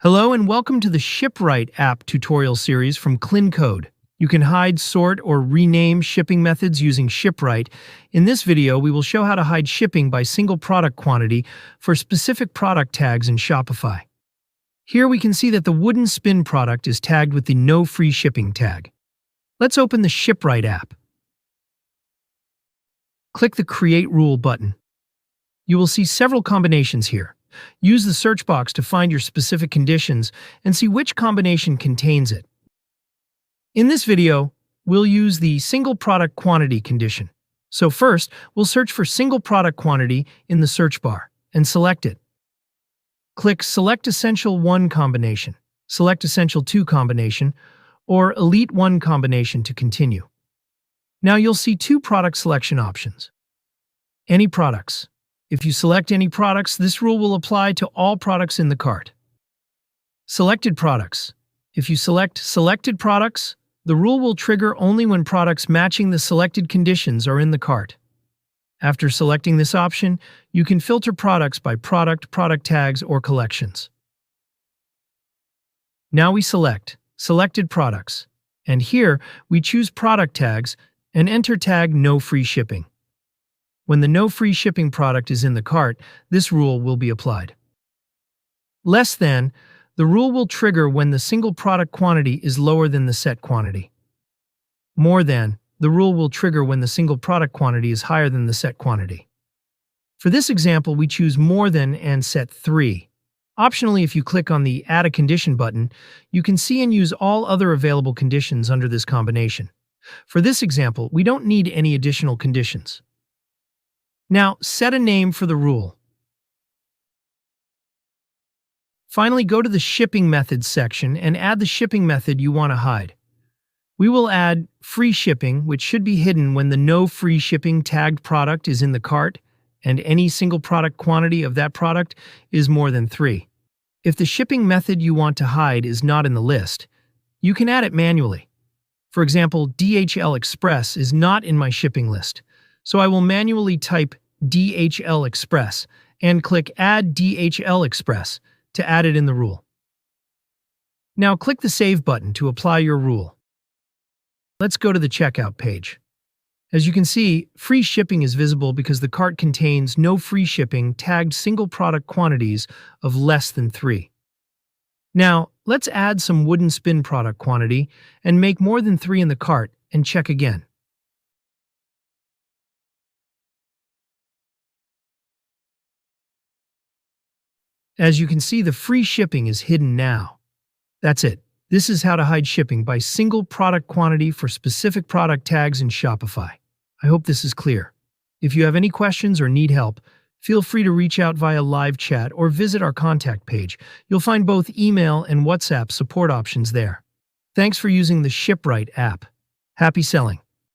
Hello and welcome to the ShipRight app tutorial series from KlinKode. You can hide, sort, or rename shipping methods using ShipRight. In this video, we will show how to hide shipping by single product quantity for specific product tags in Shopify. Here we can see that the wooden spin product is tagged with the no free shipping tag. Let's open the ShipRight app. Click the Create Rule button. You will see several combinations here. Use the search box to find your specific conditions and see which combination contains it. In this video, we'll use the single product quantity condition. So first, we'll search for single product quantity in the search bar and select it. Click Select Essential 1 combination, Select Essential 2 combination, or Elite 1 combination to continue. Now you'll see two product selection options. Any products. If you select any products, this rule will apply to all products in the cart. Selected products. If you select selected products, the rule will trigger only when products matching the selected conditions are in the cart. After selecting this option, you can filter products by product, product tags, or collections. Now we select selected products, and here we choose product tags and enter tag no free shipping. When the no free shipping product is in the cart, this rule will be applied. Less than, the rule will trigger when the single product quantity is lower than the set quantity. More than, the rule will trigger when the single product quantity is higher than the set quantity. For this example, we choose more than and set 3. Optionally, if you click on the Add a Condition button, you can see and use all other available conditions under this combination. For this example, we don't need any additional conditions. Now, set a name for the rule. Finally, go to the Shipping Methods section and add the shipping method you want to hide. We will add free shipping, which should be hidden when the no free shipping tagged product is in the cart and any single product quantity of that product is more than 3. If the shipping method you want to hide is not in the list, you can add it manually. For example, DHL Express is not in my shipping list. So I will manually type DHL Express and click Add DHL Express to add it in the rule. Now click the Save button to apply your rule. Let's go to the checkout page. As you can see, free shipping is visible because the cart contains no free shipping tagged single product quantities of less than 3. Now, let's add some wooden spin product quantity and make more than 3 in the cart and check again. As you can see, the free shipping is hidden now. That's it. This is how to hide shipping by single product quantity for specific product tags in Shopify. I hope this is clear. If you have any questions or need help, feel free to reach out via live chat or visit our contact page. You'll find both email and WhatsApp support options there. Thanks for using the ShipRight app. Happy selling!